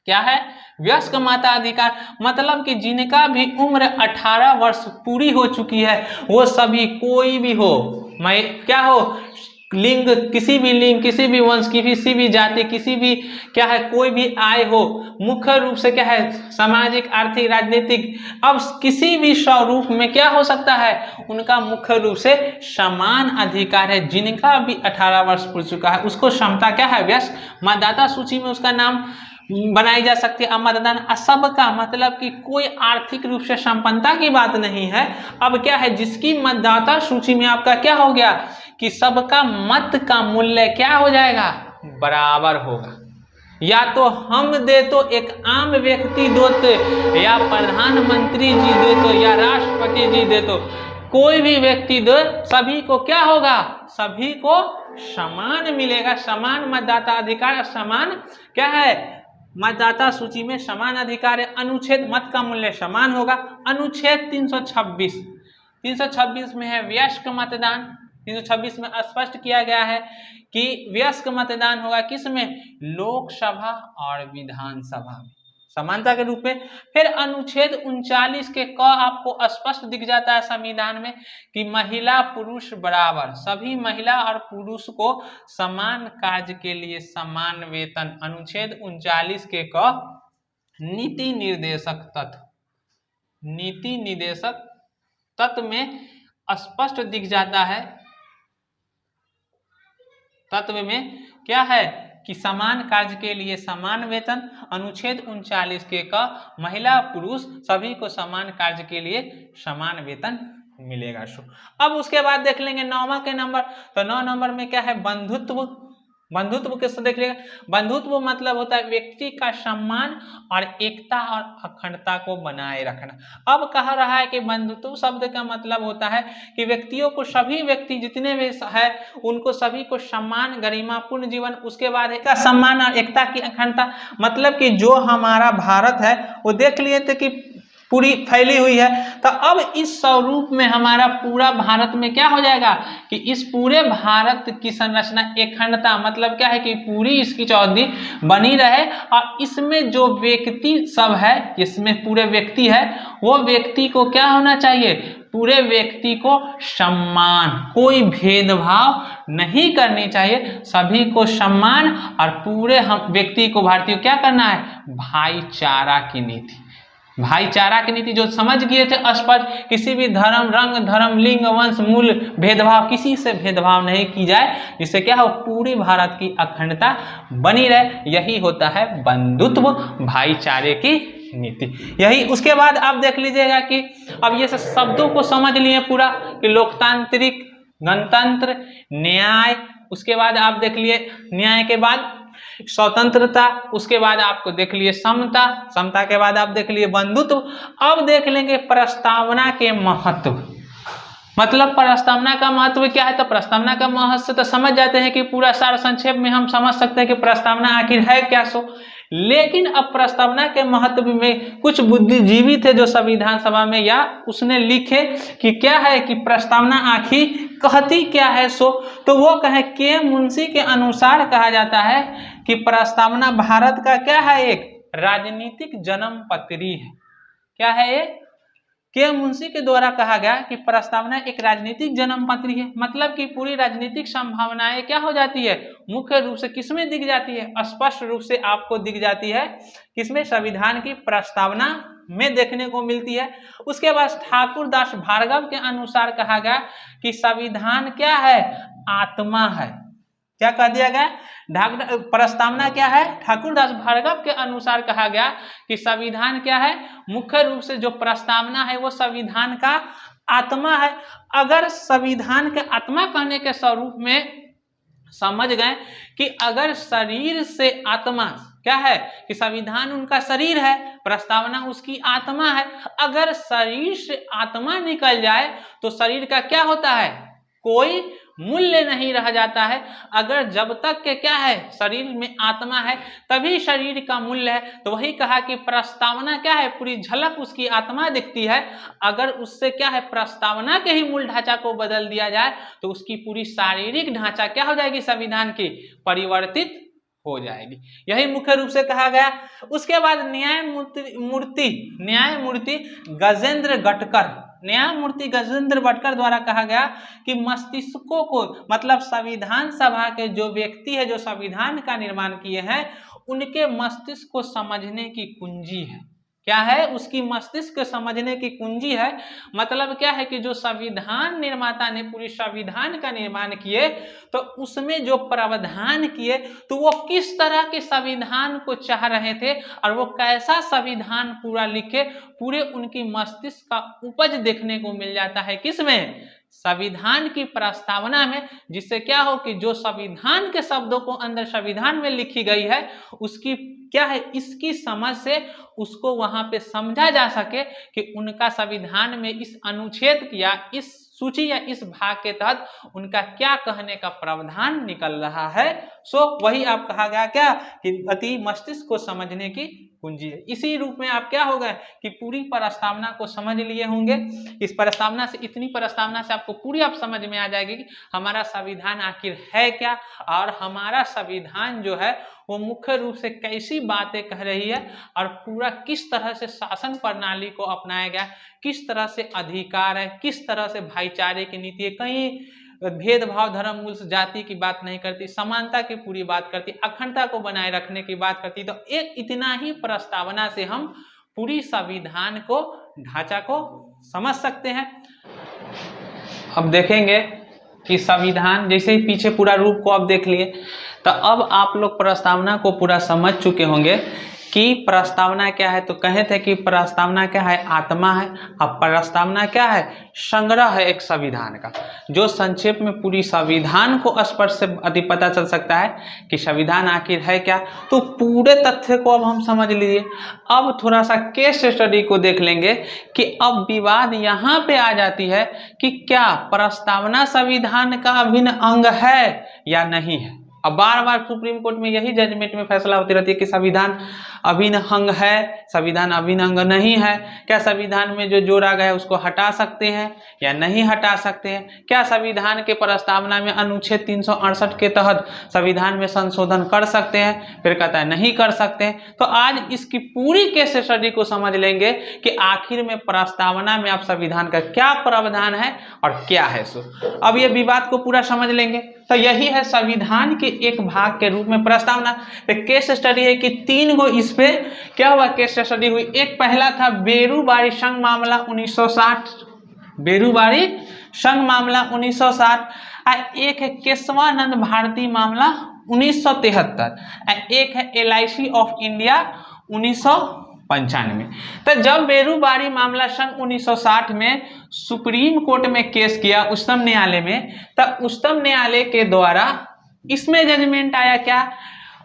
क्या है, वयस्क मताधिकार। मतलब कि जिनका भी उम्र 18 वर्ष पूरी हो चुकी है, वो सभी, कोई भी हो, मैं क्या हो, लिंग, किसी भी लिंग, किसी भी वंश, किसी भी जाति, किसी भी क्या है, कोई भी आय हो, मुख्य रूप से क्या है, सामाजिक, आर्थिक, राजनीतिक, अब किसी भी स्वरूप में क्या हो सकता है, उनका मुख्य रूप से समान अधिकार है। जिनका भी 18 वर्ष पूर चुका है उसको क्षमता क्या है, वयस्क। मतदाता सूची में उसका नाम बनाई जा सकती है। अब मतदान सबका, मतलब कि कोई आर्थिक रूप से संपन्नता की बात नहीं है। अब क्या है, जिसकी मतदाता सूची में आपका क्या हो गया कि सबका मत का मूल्य क्या हो जाएगा, बराबर होगा। या तो हम दे तो एक आम व्यक्ति दो तो, या प्रधानमंत्री जी दे तो, या राष्ट्रपति जी दे तो, कोई भी व्यक्ति दे, सभी को क्या होगा, सभी को समान मिलेगा, समान मतदाता अधिकार, समान क्या है, मतदाता सूची में समान अधिकार है। अनुच्छेद मत का मूल्य समान होगा। अनुच्छेद 326 में है वयस्क मतदान। 326 में स्पष्ट किया गया है कि वयस्क मतदान होगा किसमें, लोकसभा और विधानसभा में, समानता के रूप में। फिर अनुच्छेद 39 के क आपको स्पष्ट दिख जाता है संविधान में कि महिला पुरुष बराबर, सभी महिला और पुरुष को समान कार्य के लिए समान वेतन। अनुच्छेद 39 के क नीति निर्देशक तत्व, नीति निर्देशक तत्व में स्पष्ट दिख जाता है, तत्व में क्या है कि समान कार्य के लिए समान वेतन। अनुच्छेद 39 के का महिला पुरुष सभी को समान कार्य के लिए समान वेतन मिलेगा। अब उसके बाद देख लेंगे 9वां के नंबर, तो 9 नंबर में क्या है, बंधुत्व। बंधुत्व किससे देख लेगा, बंधुत्व मतलब होता है व्यक्ति का सम्मान और एकता और अखंडता को बनाए रखना। अब कहा रहा है कि बंधुत्व शब्द का मतलब होता है कि व्यक्तियों को, सभी व्यक्ति जितने भी है उनको सभी को सम्मान, गरिमापूर्ण जीवन, उसके बाद है सम्मान और एकता की अखंडता। मतलब कि जो हमारा भारत है वो देख लिए थे कि पूरी फैली हुई है, तो अब इस स्वरूप में हमारा पूरा भारत में क्या हो जाएगा कि इस पूरे भारत की संरचना अखंडता, मतलब क्या है कि पूरी इसकी चौधरी बनी रहे, और इसमें जो व्यक्ति सब है, इसमें पूरे व्यक्ति है, वो व्यक्ति को क्या होना चाहिए, पूरे व्यक्ति को सम्मान, कोई भेदभाव नहीं करनी चाहिए, सभी को सम्मान, और पूरे हम व्यक्ति को, भारतीय क्या करना है, भाईचारा की नीति। भाईचारा की नीति जो समझ गए थे स्पष्ट, किसी भी धर्म, रंग, धर्म, लिंग, वंश, मूल भेदभाव, किसी से भेदभाव नहीं की जाए, जिससे क्या हो, पूरी भारत की अखंडता बनी रहे। यही होता है बंधुत्व, भाईचारे की नीति। यही उसके बाद आप देख लीजिएगा कि अब ये शब्दों को समझ लिए पूरा कि लोकतांत्रिक, गणतंत्र, न्याय, उसके बाद आप देख लिए न्याय के बाद स्वतंत्रता, उसके बाद आपको देख लिए समता, समता के बाद आप देख लिए बंधुत्व। अब देख लेंगे प्रस्तावना के महत्व। मतलब प्रस्तावना का महत्व क्या है, तो प्रस्तावना का महत्व तो समझ जाते हैं कि पूरा सार संक्षेप में हम समझ सकते हैं कि प्रस्तावना आखिर है क्या सो। लेकिन अब प्रस्तावना के महत्व में कुछ बुद्धिजीवी थे जो संविधान सभा में या उसने लिखे कि क्या है कि प्रस्तावना आखिर कहती क्या है सो, तो वो कहे के मुंशी के अनुसार कहा जाता है कि प्रस्तावना भारत का क्या है, एक राजनीतिक जन्म पत्री है। क्या है ये, के मुंशी के द्वारा कहा गया कि प्रस्तावना एक राजनीतिक जन्म पत्री है। मतलब कि पूरी राजनीतिक संभावनाएं क्या हो जाती है, मुख्य रूप से किसमें दिख जाती है, स्पष्ट रूप से आपको दिख जाती है किसमें, संविधान की प्रस्तावना में देखने को मिलती है। उसके बाद ठाकुर दास भार्गव के अनुसार कहा गया कि संविधान क्या है, आत्मा है। क्या कह दिया गया, प्रस्तावना क्या है, ठाकुर दास भार्गव के अनुसार कहा गया कि संविधान क्या है, मुख्य रूप से जो प्रस्तावना है वो संविधान का आत्मा है। अगर संविधान के आत्मा कहने के स्वरूप में समझ गए कि अगर शरीर से आत्मा क्या है कि संविधान उनका शरीर है, प्रस्तावना उसकी आत्मा है। अगर शरीर से आत्मा निकल जाए तो शरीर का क्या होता है, कोई मूल्य नहीं रह जाता है। अगर जब तक के क्या है, शरीर में आत्मा है तभी शरीर का मूल्य है। तो वही कहा कि प्रस्तावना क्या है, पूरी झलक उसकी आत्मा दिखती है। अगर उससे क्या है, प्रस्तावना के ही मूल ढांचा को बदल दिया जाए तो उसकी पूरी शारीरिक ढांचा क्या हो जाएगी, संविधान की परिवर्तित हो जाएगी। यही मुख्य रूप से कहा गया। उसके बाद न्यायमूर्ति गजेंद्र गटकर द्वारा कहा गया कि मस्तिष्कों को, मतलब संविधान सभा के जो व्यक्ति है जो संविधान का निर्माण किए हैं, उनके मस्तिष्क को समझने की कुंजी है। क्या है, उसकी मस्तिष्क को समझने की कुंजी है। मतलब क्या है कि जो संविधान निर्माता ने पूरी संविधान का निर्माण किए तो उसमें जो प्रावधान किए तो वो किस तरह के संविधान को चाह रहे थे और वो कैसा संविधान पूरा लिखे, पूरे उनकी मस्तिष्क का उपज देखने को मिल जाता है किसमें, संविधान की प्रस्तावना में, जिससे क्या हो कि जो संविधान के शब्दों को अंदर संविधान में लिखी गई है उसकी क्या है, इसकी समझ से उसको वहां पे समझा जा सके कि उनका संविधान में इस अनुच्छेद या इस सूची या इस भाग के तहत उनका क्या कहने का प्रावधान निकल रहा है। सो वही आप कहा गया क्या कि अति मस्तिष्क को समझने की कुंजी है। इसी रूप में आप क्या होगा कि पूरी प्रस्तावना को समझ लिए होंगे। इस प्रस्तावना से, इतनी प्रस्तावना से आपको पूरी आप समझ में आ जाएगी कि हमारा संविधान आखिर है क्या और हमारा संविधान जो है वो मुख्य रूप से कैसी बातें कह रही है और पूरा किस तरह से शासन प्रणाली को अपनाया गया, किस तरह से अधिकार है, किस तरह से भाईचारे की नीति है, कहीं भेदभाव धर्म मूल जाति की बात नहीं करती, समानता की पूरी बात करती, अखंडता को बनाए रखने की बात करती। तो एक इतना ही प्रस्तावना से हम पूरी संविधान को ढांचा को समझ सकते हैं। अब देखेंगे कि संविधान जैसे ही पीछे पूरा रूप को अब देख लिए, तो अब आप लोग प्रस्तावना को पूरा समझ चुके होंगे कि प्रस्तावना क्या है। तो कहे थे कि प्रस्तावना क्या है, आत्मा है। अब प्रस्तावना क्या है, संग्रह है एक संविधान का, जो संक्षेप में पूरी संविधान को स्पष्ट से अति पता चल सकता है कि संविधान आखिर है क्या। तो पूरे तथ्य को अब हम समझ लीजिए। अब थोड़ा सा केस स्टडी को देख लेंगे कि अब विवाद यहाँ पे आ जाती है कि क्या प्रस्तावना संविधान का अभिन्न अंग है या नहीं है। अब बार बार सुप्रीम कोर्ट में यही जजमेंट में फैसला होती रहती है कि संविधान अभिन्न अंग है, संविधान अभिन्न अंग नहीं है। क्या संविधान में जो जोड़ा गया है उसको हटा सकते हैं या नहीं हटा सकते हैं। क्या संविधान के प्रस्तावना में अनुच्छेद 368 के तहत संविधान में संशोधन कर सकते हैं, फिर कहता है नहीं कर सकते हैं। तो आज इसकी पूरी केस स्टडी को समझ लेंगे कि आखिर में प्रस्तावना में आप संविधान का क्या प्रावधान है और क्या है। सो अब ये विवाद को पूरा समझ लेंगे। तो यही है संविधान के एक भाग के रूप में प्रस्तावना। तो केस स्टडी है कि 3 गो इस पे क्या हुआ, केस स्टडी हुई। एक पहला था बेरूबारी संघ मामला 1960, बेरूबारी संघ मामला 1960। एक है केशवानंद भारती मामला 1973। एक है LIC ऑफ इंडिया 1995। तो जब बेरूबारी मामला सन 1960 में सुप्रीम कोर्ट में केस किया उच्चतम न्यायालय में, तब उच्चतम न्यायालय के द्वारा इसमें जजमेंट आया क्या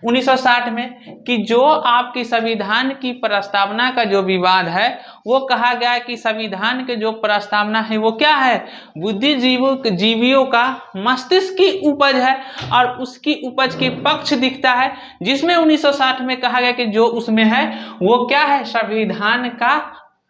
1960 में कि जो आपकी संविधान की प्रस्तावना का जो विवाद है वो कहा गया कि संविधान के जो प्रस्तावना है वो क्या है, बुद्धिजीवियों का मस्तिष्क की उपज है और उसकी उपज के पक्ष दिखता है, जिसमें 1960 में कहा गया कि जो उसमें है वो क्या है, संविधान का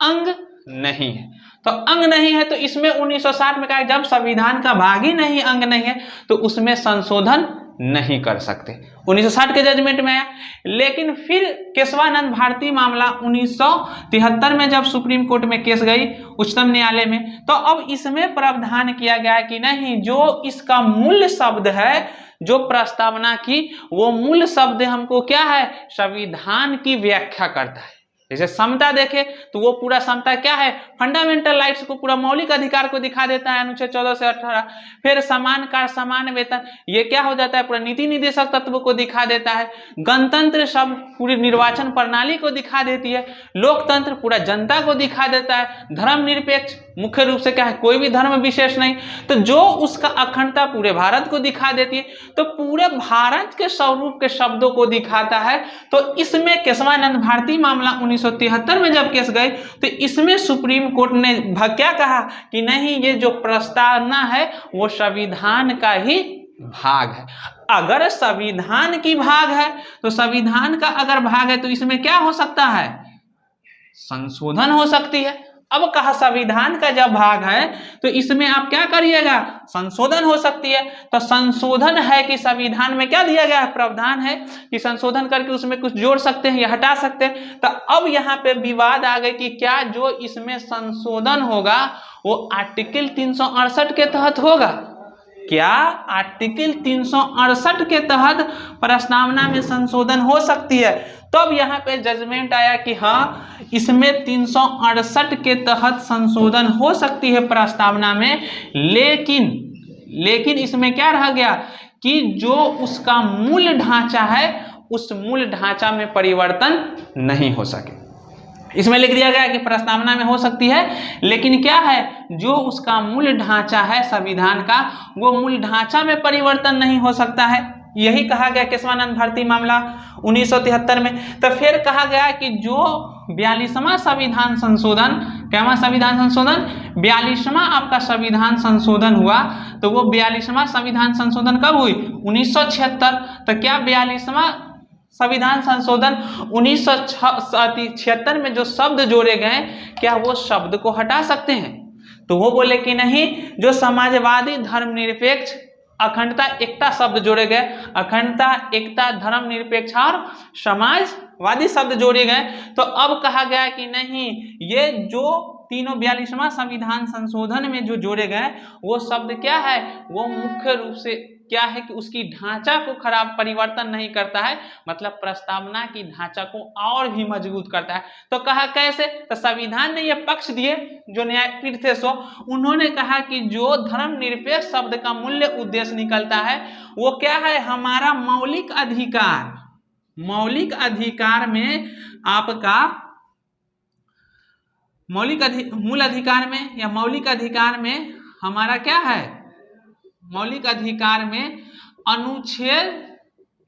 अंग नहीं है। तो अंग नहीं है तो इसमें 1960 में कहा जब संविधान का भाग ही नहीं, अंग नहीं है, तो उसमें संशोधन नहीं कर सकते। 1960 के जजमेंट में आया। लेकिन फिर केशवानंद भारती मामला 1973 में जब सुप्रीम कोर्ट में केस गई उच्चतम न्यायालय में, तो अब इसमें प्रावधान किया गया कि नहीं, जो इसका मूल शब्द है, जो प्रस्तावना की वो मूल शब्द हमको क्या है, संविधान की व्याख्या करता है। जैसे समता देखे तो वो पूरा समता क्या है, फंडामेंटल राइट्स को, पूरा मौलिक अधिकार को दिखा देता है अनुच्छेद 14 से 18। फिर समान कार्य समान वेतन, ये क्या हो जाता है, पूरा नीति निर्देशक तत्व को दिखा देता है। गणतंत्र शब्द पूरी निर्वाचन प्रणाली को दिखा देती है। लोकतंत्र पूरा जनता को दिखा देता है। धर्मनिरपेक्ष मुख्य रूप से क्या है, कोई भी धर्म विशेष नहीं, तो जो उसका अखंडता पूरे भारत को दिखा देती है, तो पूरे भारत के स्वरूप के शब्दों को दिखाता है। तो इसमें केशवानंद भारती मामला 1973 में जब केस गए तो इसमें सुप्रीम कोर्ट ने क्या कहा कि नहीं, ये जो प्रस्तावना है वो संविधान का ही भाग है। अगर संविधान की भाग है तो संविधान का अगर भाग है तो इसमें क्या हो सकता है, संशोधन हो सकती है। अब कहा संविधान का जब भाग है तो इसमें आप क्या करिएगा, संशोधन हो सकती है। तो संशोधन है कि संविधान में क्या दिया गया है, प्रावधान है कि संशोधन करके उसमें कुछ जोड़ सकते हैं या हटा सकते हैं। तो अब यहाँ पे विवाद आ गए कि क्या जो इसमें संशोधन होगा वो आर्टिकल 368 के तहत होगा। क्या आर्टिकल 368 के तहत प्रस्तावना में संशोधन हो सकती है। तब यहाँ पे जजमेंट आया कि हाँ, इसमें 368 के तहत संशोधन हो सकती है प्रस्तावना में, लेकिन इसमें क्या रह गया कि जो उसका मूल ढांचा है उस मूल ढांचा में परिवर्तन नहीं हो सके। इसमें लिख दिया गया कि प्रस्तावना में हो सकती है, लेकिन क्या है, जो उसका मूल ढांचा है संविधान का, वो मूल ढांचा में परिवर्तन नहीं हो सकता है। यही कहा गया केशवानंद भारती मामला 1973 में। तो फिर कहा गया कि जो 42वां संविधान संशोधन, क्या संविधान संशोधन, 42वां आपका संविधान संशोधन हुआ, तो वो 42वां संविधान संशोधन कब हुई, 1976। तो क्या 42वां संविधान संशोधन 1976 में जो शब्द जोड़े गए, क्या वो शब्द को हटा सकते हैं? तो वो बोले कि नहीं, जो समाजवादी, धर्मनिरपेक्ष, अखंडता, एकता शब्द जोड़े गए, अखंडता, एकता, धर्मनिरपेक्ष और समाजवादी शब्द जोड़े गए। तो अब कहा गया कि नहीं, ये जो तीनों 42वां संविधान संशोधन में जो जोड़े गए वो शब्द क्या है, वो मुख्य रूप से क्या है कि उसकी ढांचा को खराब परिवर्तन नहीं करता है, मतलब प्रस्तावना की ढांचा को और भी मजबूत करता है। तो कहा कैसे, तो संविधान ने ये पक्ष दिए जो न्यायपीठ थे सो, उन्होंने कहा कि जो धर्मनिरपेक्ष शब्द का मूल्य उद्देश्य निकलता है वो क्या है, हमारा मौलिक अधिकार, मौलिक अधिकार में आपका मूल अधिकार में या मौलिक अधिकार में हमारा क्या है, मौलिक अधिकार में अनुच्छेद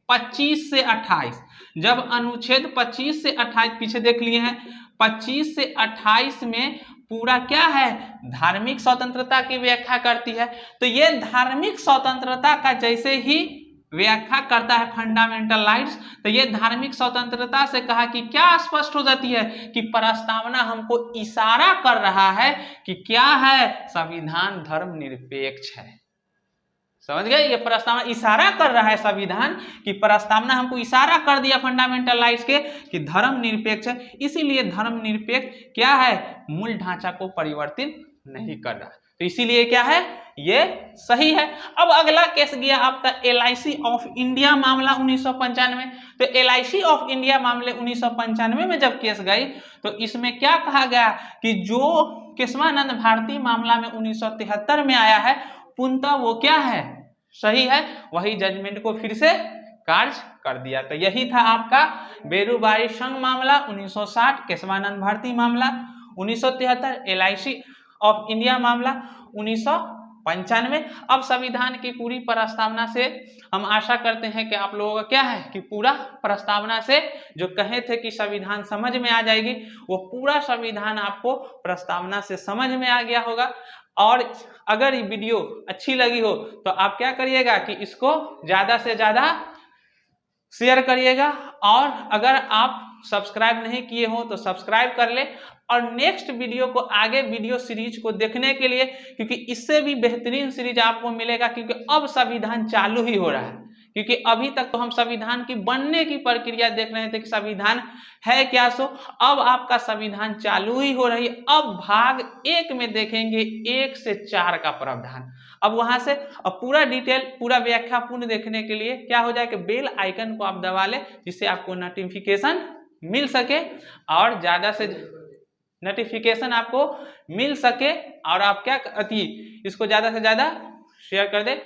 25 से 28, जब अनुच्छेद 25 से 28 पीछे देख लिए हैं, 25 से 28 में पूरा क्या है, धार्मिक स्वतंत्रता की व्याख्या करती है। तो ये धार्मिक स्वतंत्रता का जैसे ही व्याख्या करता है फंडामेंटल राइट्स, तो ये धार्मिक स्वतंत्रता से कहा कि क्या स्पष्ट हो जाती है कि प्रस्तावना हमको इशारा कर रहा है कि क्या है, संविधान धर्मनिरपेक्ष है। समझ गए, ये प्रस्तावना इशारा कर रहा है संविधान की, प्रस्तावना हमको इशारा कर दिया फंडामेंटल राइट्स के कि धर्मनिरपेक्ष है, इसीलिए धर्मनिरपेक्ष क्या है, मूल ढांचा को परिवर्तित नहीं कर रहा, तो इसीलिए क्या है, ये सही है। अब अगला केस गया आपका LIC ऑफ इंडिया मामला 1995। तो LIC ऑफ इंडिया मामले 1995 में जब केस गई तो इसमें क्या कहा गया कि जो केशवानंद भारती मामला में 1973 में आया है, पूर्णतः वो क्या है, सही है, वही जजमेंट को फिर से कार्य कर दिया। तो यही था आपका बेरूबाई संघ मामला 1960, केशवानंद भारती मामला 1973, LIC ऑफ इंडिया मामला 1995। अब संविधान की पूरी प्रस्तावना से हम आशा करते हैं कि आप लोगों का क्या है कि पूरा प्रस्तावना से जो कहे थे कि संविधान समझ में आ जाएगी, वो पूरा संविधान आपको प्रस्तावना से समझ में आ गया होगा। और अगर ये वीडियो अच्छी लगी हो तो आप क्या करिएगा कि इसको ज़्यादा से ज़्यादा शेयर करिएगा, और अगर आप सब्सक्राइब नहीं किए हो तो सब्सक्राइब कर ले, और नेक्स्ट वीडियो को, आगे वीडियो सीरीज को देखने के लिए, क्योंकि इससे भी बेहतरीन सीरीज आपको मिलेगा, क्योंकि अब संविधान चालू ही हो रहा है। क्योंकि अभी तक तो हम संविधान की बनने की प्रक्रिया देख रहे थे कि संविधान है क्या, सो अब आपका संविधान चालू ही हो रही है। अब भाग 1 में देखेंगे 1 से 4 का प्रावधान। अब वहां से अब पूरा डिटेल, पूरा व्याख्या पूर्ण देखने के लिए क्या हो जाए कि बेल आइकन को आप दबा लें, जिससे आपको नोटिफिकेशन मिल सके, और ज्यादा से नोटिफिकेशन आपको मिल सके, और आप क्या इसको ज्यादा से ज्यादा शेयर कर दे।